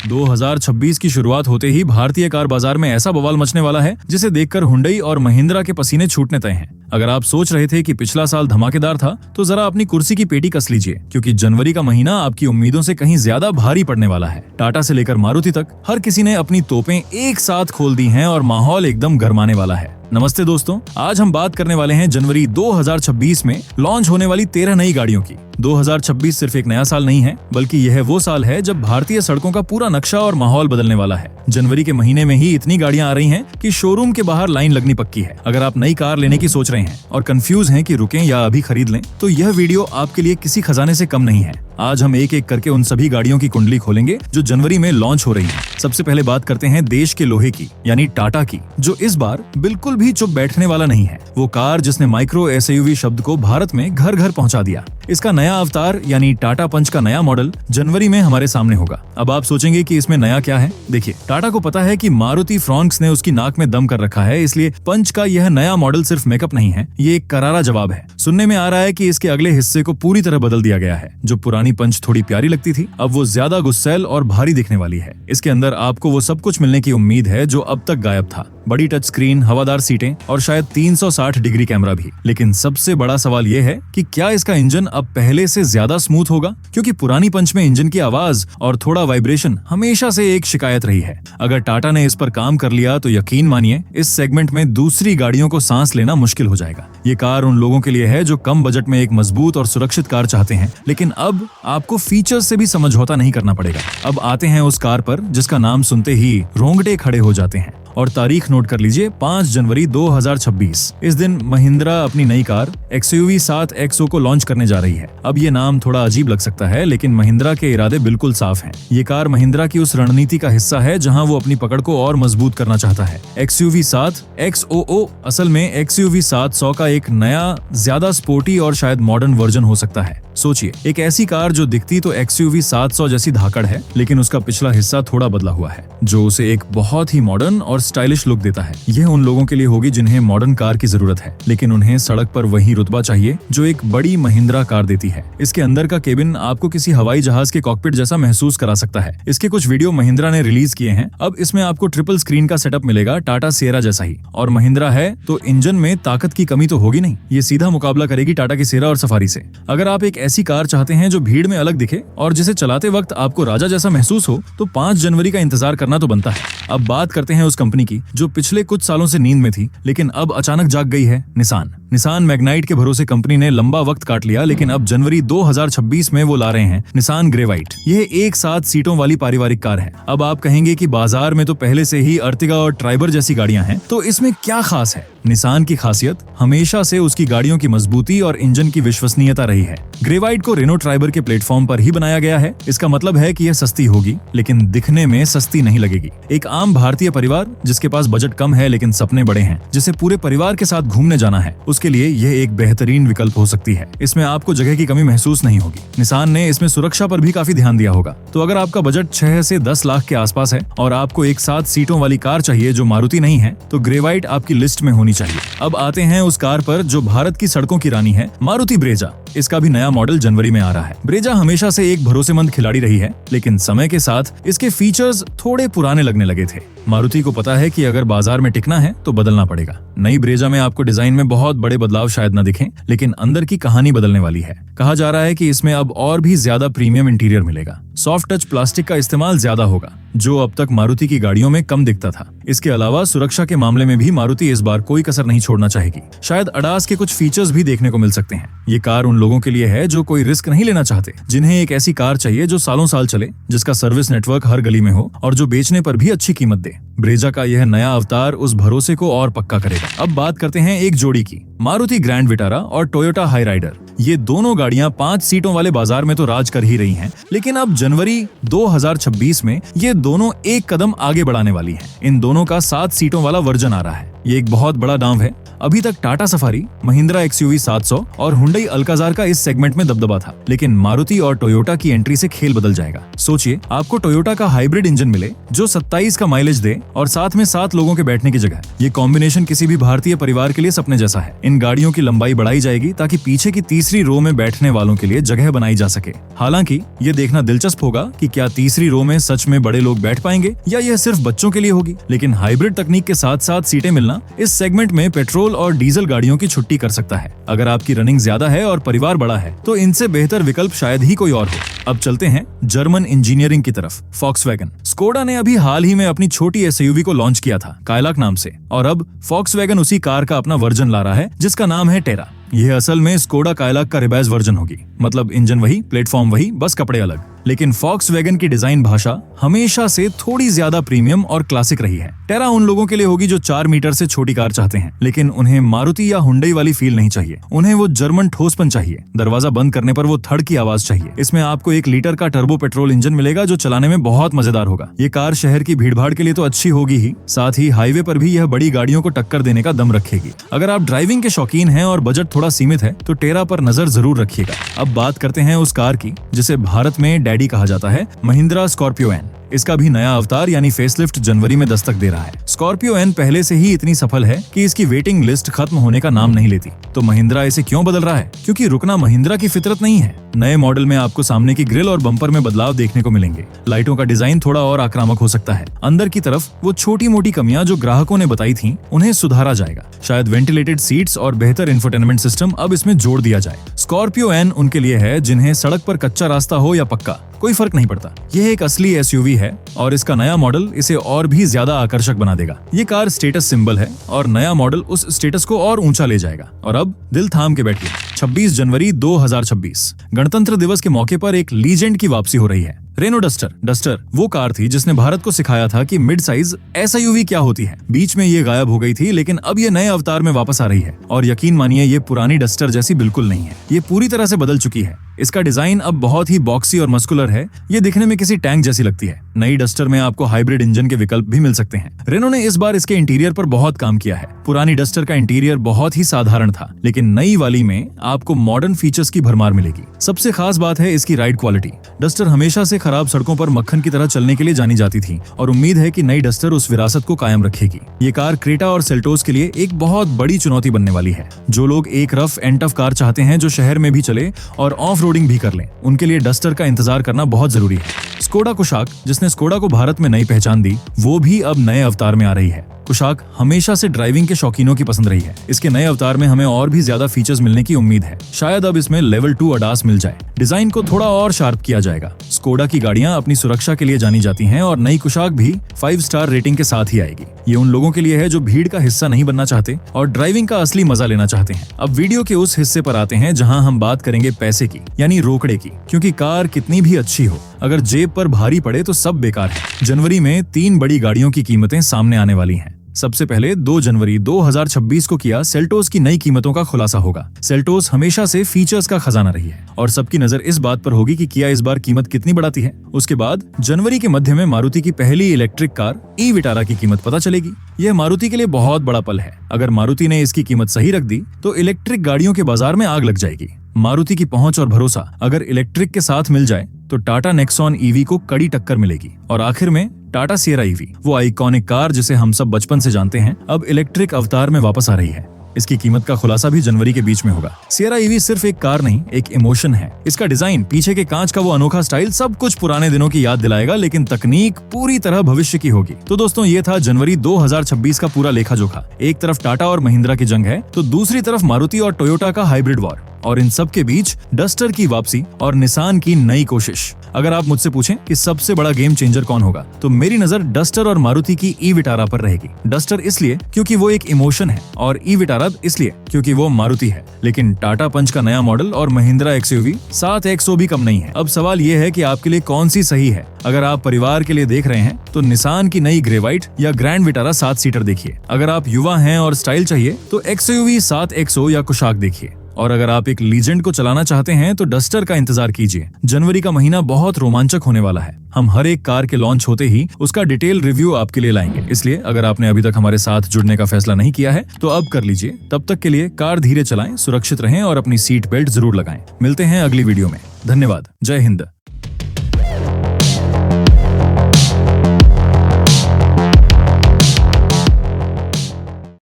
2026 की शुरुआत होते ही भारतीय कार बाजार में ऐसा बवाल मचने वाला है जिसे देखकर हुंडई और महिंद्रा के पसीने छूटने तय हैं। अगर आप सोच रहे थे कि पिछला साल धमाकेदार था, तो जरा अपनी कुर्सी की पेटी कस लीजिए, क्योंकि जनवरी का महीना आपकी उम्मीदों से कहीं ज्यादा भारी पड़ने वाला है। टाटा से लेकर मारुति तक हर किसी ने अपनी तोपें एक साथ खोल दी हैं और माहौल एकदम गरमाने वाला है। नमस्ते दोस्तों, आज हम बात करने वाले हैं जनवरी 2026 में लॉन्च होने वाली 13 नई गाड़ियों की। 2026 सिर्फ एक नया साल नहीं है, बल्कि यह वो साल है जब भारतीय सड़कों का पूरा नक्शा और माहौल बदलने वाला है। जनवरी के महीने में ही इतनी गाड़ियां आ रही हैं कि शोरूम के बाहर लाइन लगनी पक्की है। अगर आप नई कार लेने की सोच रहे हैं और कंफ्यूज हैं कि रुकें या अभी खरीद लें, तो यह वीडियो आपके लिए किसी खजाने से कम नहीं है। आज हम एक एक करके उन सभी गाड़ियों की कुंडली खोलेंगे जो जनवरी में लॉन्च हो रही है। सबसे पहले बात करते हैं देश के लोहे की, यानी टाटा की, जो इस बार बिल्कुल भी चुप बैठने वाला नहीं है। वो कार जिसने माइक्रो एसयूवी शब्द को भारत में घर घर पहुंचा दिया। इसका नया अवतार यानी टाटा पंच का नया मॉडल जनवरी में हमारे सामने होगा। अब आप सोचेंगे कि इसमें नया क्या है। देखिए, टाटा को पता है कि मारुति फ्रॉन्क्स ने उसकी नाक में दम कर रखा है, इसलिए पंच का यह नया मॉडल सिर्फ मेकअप नहीं है, ये एक करारा जवाब है। सुनने में आ रहा है कि इसके अगले हिस्से को पूरी तरह बदल दिया गया है। जो पुरानी पंच थोड़ी प्यारी लगती थी, अब वो ज्यादा गुस्सैल और भारी दिखने वाली है। इसके अंदर आपको वो सब कुछ मिलने की उम्मीद है जो अब तक गायब था। बड़ी टच स्क्रीन, हवादार सीटें और शायद 360 डिग्री कैमरा भी। लेकिन सबसे बड़ा सवाल यह है कि क्या इसका इंजन अब पहले से ज्यादा स्मूथ होगा, क्योंकि पुरानी पंच में इंजन की आवाज और थोड़ा वाइब्रेशन हमेशा से एक शिकायत रही है। अगर टाटा ने इस पर काम कर लिया तो यकीन मानिए, इस सेगमेंट में दूसरी गाड़ियों को सांस लेना मुश्किल हो जाएगा। ये कार उन लोगों के लिए है जो कम बजट में एक मजबूत और सुरक्षित कार चाहते हैं, लेकिन अब आपको फीचर्स से भी समझौता नहीं करना पड़ेगा। अब आते हैं उस कार पर जिसका नाम सुनते ही रोंगटे खड़े हो जाते हैं। और तारीख नोट कर लीजिए, 5 जनवरी 2026। इस दिन महिंद्रा अपनी नई कार XUV 7 XO को लॉन्च करने जा रही है। अब ये नाम थोड़ा अजीब लग सकता है, लेकिन महिंद्रा के इरादे बिल्कुल साफ हैं। ये कार महिंद्रा की उस रणनीति का हिस्सा है जहां वो अपनी पकड़ को और मजबूत करना चाहता है। XUV 7 XOO असल में XUV 700 का एक नया, ज्यादा स्पोर्टी और शायद मॉडर्न वर्जन हो सकता है। सोचिए, एक ऐसी कार जो दिखती तो XUV 700 जैसी धाकड़ है, लेकिन उसका पिछला हिस्सा थोड़ा बदला हुआ है, जो उसे एक बहुत ही मॉडर्न और स्टाइलिश लुक देता है। यह उन लोगों के लिए होगी जिन्हें मॉडर्न कार की जरूरत है, लेकिन उन्हें सड़क पर वही रुतबा चाहिए जो एक बड़ी महिंद्रा कार देती है। इसके अंदर का केबिन आपको किसी हवाई जहाज के कॉकपिट जैसा महसूस करा सकता है। इसके कुछ वीडियो महिंद्रा ने रिलीज किए हैं। अब इसमें आपको ट्रिपल स्क्रीन का सेटअप मिलेगा, टाटा सिएरा जैसा ही। और महिंद्रा है तो इंजन में ताकत की कमी तो होगी नहीं। ये सीधा मुकाबला करेगी टाटा की सिएरा और सफारी से। अगर आप एक ऐसी कार चाहते हैं जो भीड़ में अलग दिखे और जिसे चलाते वक्त आपको राजा जैसा महसूस हो, तो 5 जनवरी का इंतजार करना तो बनता है। अब बात करते हैं उस कंपनी की जो पिछले कुछ सालों से नींद में थी, लेकिन अब अचानक जाग गई है, निसान मैग्नाइट के भरोसे कंपनी ने लंबा वक्त काट लिया, लेकिन अब जनवरी 2026 में वो ला रहे हैं निसान ग्रेवाइट। यह एक 7 सीटों वाली पारिवारिक कार है। अब आप कहेंगे कि बाजार में तो पहले से ही अर्टिगा और ट्राइबर जैसी गाड़ियां हैं, तो इसमें क्या खास है? निसान की खासियत हमेशा से उसकी गाड़ियों की मजबूती और इंजन की विश्वसनीयता रही है। ग्रेवाइट को रेनो ट्राइबर के प्लेटफॉर्म पर ही बनाया गया है। इसका मतलब है कि यह सस्ती होगी, लेकिन दिखने में सस्ती नहीं लगेगी। एक आम भारतीय परिवार जिसके पास बजट कम है लेकिन सपने बड़े हैं, जिसे पूरे परिवार के साथ घूमने जाना है, उसके लिए यह एक बेहतरीन विकल्प हो सकती है। इसमें आपको जगह की कमी महसूस नहीं होगी। निसान ने इसमें सुरक्षा पर भी काफी ध्यान दिया होगा। तो अगर आपका बजट 6 से 10 लाख के आसपास है और आपको एक 7 सीटों वाली कार चाहिए जो मारुति नहीं है, तो ग्रेवाइट आपकी लिस्ट में होनी चाहिए। अब आते हैं उस कार पर जो भारत की सड़कों की रानी है, मारुति ब्रेजा। इसका भी नया मॉडल जनवरी में आ रहा है। ब्रेजा हमेशा से एक भरोसेमंद खिलाड़ी रही है, लेकिन समय के साथ इसके फीचर्स थोड़े पुराने लगने लगे थे। मारुति को पता है कि अगर बाजार में टिकना है तो बदलना पड़ेगा। नई ब्रेजा में आपको डिजाइन में बहुत बड़े बदलाव शायद न दिखें, लेकिन अंदर की कहानी बदलने वाली है। कहा जा रहा है कि इसमें अब और भी ज्यादा प्रीमियम इंटीरियर मिलेगा। सॉफ्ट टच प्लास्टिक का इस्तेमाल ज्यादा होगा, जो अब तक मारुति की गाड़ियों में कम दिखता था। इसके अलावा सुरक्षा के मामले में भी मारुति इस बार कोई कसर नहीं छोड़ना चाहेगी। शायद अडास के कुछ फीचर्स भी देखने को मिल सकते हैं। ये कार उन लोगों के लिए है जो कोई रिस्क नहीं लेना चाहते, जिन्हें एक ऐसी कार चाहिए जो सालों साल चले, जिसका सर्विस नेटवर्क हर गली में हो और जो बेचने पर भी अच्छी कीमत दे। ब्रेजा का यह नया अवतार उस भरोसे को और पक्का करेगा। अब बात करते हैं एक जोड़ी की, मारुति ग्रैंड विटारा और टोयोटा हाई राइडर। ये दोनों गाड़ियां 5 सीटों वाले बाजार में तो राज कर ही रही हैं, लेकिन अब जनवरी 2026 में ये दोनों एक कदम आगे बढ़ाने वाली हैं। इन दोनों का 7 सीटों वाला वर्जन आ रहा है। ये एक बहुत बड़ा दांव है। अभी तक टाटा सफारी, महिंद्रा XUV 700 और हुंडई अल्काजार का इस सेगमेंट में दबदबा था, लेकिन मारुति और टोयोटा की एंट्री से खेल बदल जाएगा। सोचिए, आपको टोयोटा का हाइब्रिड इंजन मिले जो 27 का माइलेज दे और साथ में 7 लोगों के बैठने की जगह। ये कॉम्बिनेशन किसी भी भारतीय परिवार के लिए सपने जैसा है। इन गाड़ियों की लंबाई बढ़ाई जाएगी ताकि पीछे की तीसरी रो में बैठने वालों के लिए जगह बनाई जा सके। हालांकि ये देखना दिलचस्प होगा कि क्या तीसरी रो में सच में बड़े लोग बैठ पाएंगे या यह सिर्फ बच्चों के लिए होगी। लेकिन हाइब्रिड तकनीक के साथ साथ सीटें मिलना इस सेगमेंट में पेट्रोल और डीजल गाड़ियों की छुट्टी कर सकता है। अगर आपकी रनिंग ज्यादा है और परिवार बड़ा है तो इनसे बेहतर विकल्प शायद ही कोई और हो। अब चलते हैं जर्मन इंजीनियरिंग की तरफ, फॉक्सवैगन। स्कोडा ने अभी हाल ही में अपनी छोटी SUV को लॉन्च किया था, कायलाक नाम से, और अब फॉक्सवैगन उसी कार का अपना वर्जन ला रहा है जिसका नाम है टेरा। यह असल में स्कोडा कायलाक का रिवाइज वर्जन होगी, मतलब इंजन वही, प्लेटफॉर्म वही, बस कपड़े अलग। लेकिन फॉक्सवैगन की डिजाइन भाषा हमेशा से थोड़ी ज्यादा प्रीमियम और क्लासिक रही है। टेरा उन लोगों के लिए होगी जो 4 मीटर से छोटी कार चाहते हैं, लेकिन उन्हें मारुति या हुंडई वाली फील नहीं चाहिए। उन्हें वो जर्मन ठोसपन चाहिए, दरवाजा बंद करने पर वो थड़ की आवाज चाहिए। इसमें आपको 1 लीटर का टर्बो पेट्रोल इंजन मिलेगा जो चलाने में बहुत मजेदार होगा। ये कार शहर की भीड़भाड़ के लिए तो अच्छी होगी ही, साथ ही हाईवे पर भी यह बड़ी गाड़ियों को टक्कर देने का दम रखेगी। अगर आप ड्राइविंग के शौकीन हैं और बजट थोड़ा सीमित है तो टेरा पर नजर जरूर रखिएगा। अब बात करते हैं उस कार की जिसे भारत में डैडी कहा जाता है, महिंद्रा स्कॉर्पियो एन। इसका भी नया अवतार यानी फेसलिफ्ट जनवरी में दस्तक दे रहा है। स्कॉर्पियो एन पहले से ही इतनी सफल है कि इसकी वेटिंग लिस्ट खत्म होने का नाम नहीं लेती। तो महिंद्रा इसे क्यों बदल रहा है? क्योंकि रुकना महिंद्रा की फितरत नहीं है। नए मॉडल में आपको सामने की ग्रिल और बम्पर में बदलाव देखने को मिलेंगे। लाइटों का डिजाइन थोड़ा और आक्रामक हो सकता है। अंदर की तरफ वो छोटी मोटी कमियां जो ग्राहकों ने बताई थी उन्हें सुधारा जाएगा। शायद वेंटिलेटेड सीट्स और बेहतर इंफोटेनमेंट सिस्टम अब इसमें जोड़ दिया जाए। स्कॉर्पियो एन उनके लिए है जिन्हें सड़क पर कच्चा रास्ता हो या पक्का, कोई फर्क नहीं पड़ता। यह एक असली SUV है और इसका नया मॉडल इसे और भी ज्यादा आकर्षक बना देगा। ये कार स्टेटस सिंबल है और नया मॉडल उस स्टेटस को और ऊंचा ले जाएगा। और अब दिल थाम के बैठिए, 26 जनवरी 2026 गणतंत्र दिवस के मौके पर एक लीजेंड की वापसी हो रही है। रेनो डस्टर वो कार थी जिसने भारत को सिखाया था कि मिड साइज SUV क्या होती है। बीच में ये गायब हो गई थी, लेकिन अब ये नए अवतार में वापस आ रही है। और यकीन मानिए, ये पुरानी डस्टर जैसी बिल्कुल नहीं है। ये पूरी तरह से बदल चुकी है। इसका डिजाइन अब बहुत ही बॉक्सी और मस्कुलर है। ये दिखने में किसी टैंक जैसी लगती है। नई डस्टर में आपको हाइब्रिड इंजन के विकल्प भी मिल सकते हैं। रेनो ने इस बार इसके इंटीरियर पर बहुत काम किया है। पुरानी डस्टर का इंटीरियर बहुत ही साधारण था, लेकिन नई वाली में आपको मॉडर्न फीचर्स की भरमार मिलेगी। सबसे खास बात है इसकी राइड क्वालिटी। डस्टर हमेशा से खराब सड़कों पर मक्खन की तरह चलने के लिए जानी जाती थी और उम्मीद है कि नई डस्टर उस विरासत को कायम रखेगी। ये कार क्रेटा और सेल्टोस के लिए एक बहुत बड़ी चुनौती बनने वाली है। जो लोग एक रफ एंड टफ कार चाहते हैं जो शहर में भी चले और ऑफ रोडिंग भी कर लें, उनके लिए डस्टर का इंतजार करना बहुत जरूरी है। स्कोडा कुशाक, जिसने स्कोडा को भारत में नई पहचान दी, वो भी अब नए अवतार में आ रही है। कुशाक हमेशा से ड्राइविंग के शौकीनों की पसंद रही है। इसके नए अवतार में हमें और भी ज्यादा फीचर्स मिलने की उम्मीद है। शायद अब इसमें लेवल 2 अडास मिल जाए। डिजाइन को थोड़ा और शार्प किया जाएगा। स्कोडा की गाड़ियां अपनी सुरक्षा के लिए जानी जाती हैं और नई कुशाक भी 5 स्टार रेटिंग के साथ ही आएगी। ये उन लोगों के लिए है जो भीड़ का हिस्सा नहीं बनना चाहते और ड्राइविंग का असली मजा लेना चाहते हैं। अब वीडियो के उस हिस्से पर आते हैं जहां हम बात करेंगे पैसे की, यानी रोकड़े की। क्योंकि कार कितनी भी अच्छी हो, अगर जेब पर भारी पड़े तो सब बेकार है। जनवरी में 3 बड़ी गाड़ियों की कीमतें सामने आने वाली हैं। सबसे पहले 2 जनवरी 2026 को किया सेल्टोस की नई कीमतों का खुलासा होगा। सेल्टोस हमेशा से फीचर्स का खजाना रही है और सबकी नजर इस बात पर होगी कि किया इस बार कीमत कितनी बढ़ाती है। उसके बाद जनवरी के मध्य में मारुति की पहली इलेक्ट्रिक कार ई विटारा की कीमत पता चलेगी। यह मारुति के लिए बहुत बड़ा पल है। अगर मारुति ने इसकी कीमत सही रख दी तो इलेक्ट्रिक गाड़ियों के बाजार में आग लग जाएगी। मारुति की पहुंच और भरोसा अगर इलेक्ट्रिक के साथ मिल जाए तो टाटा नेक्सॉन EV को कड़ी टक्कर मिलेगी। और आखिर में टाटा सिएरा EV, वो आइकॉनिक कार जिसे हम सब बचपन से जानते हैं, अब इलेक्ट्रिक अवतार में वापस आ रही है। इसकी कीमत का खुलासा भी जनवरी के बीच में होगा। सिएरा EV सिर्फ एक कार नहीं, एक इमोशन है। इसका डिजाइन, पीछे के कांच का वो अनोखा स्टाइल सब कुछ पुराने दिनों की याद दिलाएगा, लेकिन तकनीक पूरी तरह भविष्य की होगी। तो दोस्तों, ये था जनवरी 2026 का पूरा लेखा जोखा। एक तरफ टाटा और महिंद्रा की जंग है तो दूसरी तरफ मारुति और टोयोटा का हाइब्रिड वॉर, और इन सब के बीच डस्टर की वापसी और निसान की नई कोशिश। अगर आप मुझसे पूछें कि सबसे बड़ा गेम चेंजर कौन होगा, तो मेरी नजर डस्टर और मारुति की ई विटारा पर रहेगी। डस्टर इसलिए क्योंकि वो एक इमोशन है और ई विटारा इसलिए क्योंकि वो मारुति है। लेकिन टाटा पंच का नया मॉडल और महिंद्रा XUV 700 भी कम नहीं है। अब सवाल ये है कि आपके लिए कौन सी सही है। अगर आप परिवार के लिए देख रहे हैं तो निसान की नई ग्रे व्हाइट या ग्रैंड विटारा 7 सीटर देखिए। अगर आप युवा हैं और स्टाइल चाहिए तो XUV 700 या कुशाक देखिए। और अगर आप एक लीजेंड को चलाना चाहते हैं तो डस्टर का इंतजार कीजिए। जनवरी का महीना बहुत रोमांचक होने वाला है। हम हर एक कार के लॉन्च होते ही उसका डिटेल रिव्यू आपके लिए लाएंगे। इसलिए अगर आपने अभी तक हमारे साथ जुड़ने का फैसला नहीं किया है तो अब कर लीजिए। तब तक के लिए कार धीरे चलाएं, सुरक्षित रहें और अपनी सीट बेल्ट जरूर लगाएं। मिलते हैं अगली वीडियो में। धन्यवाद। जय हिंद।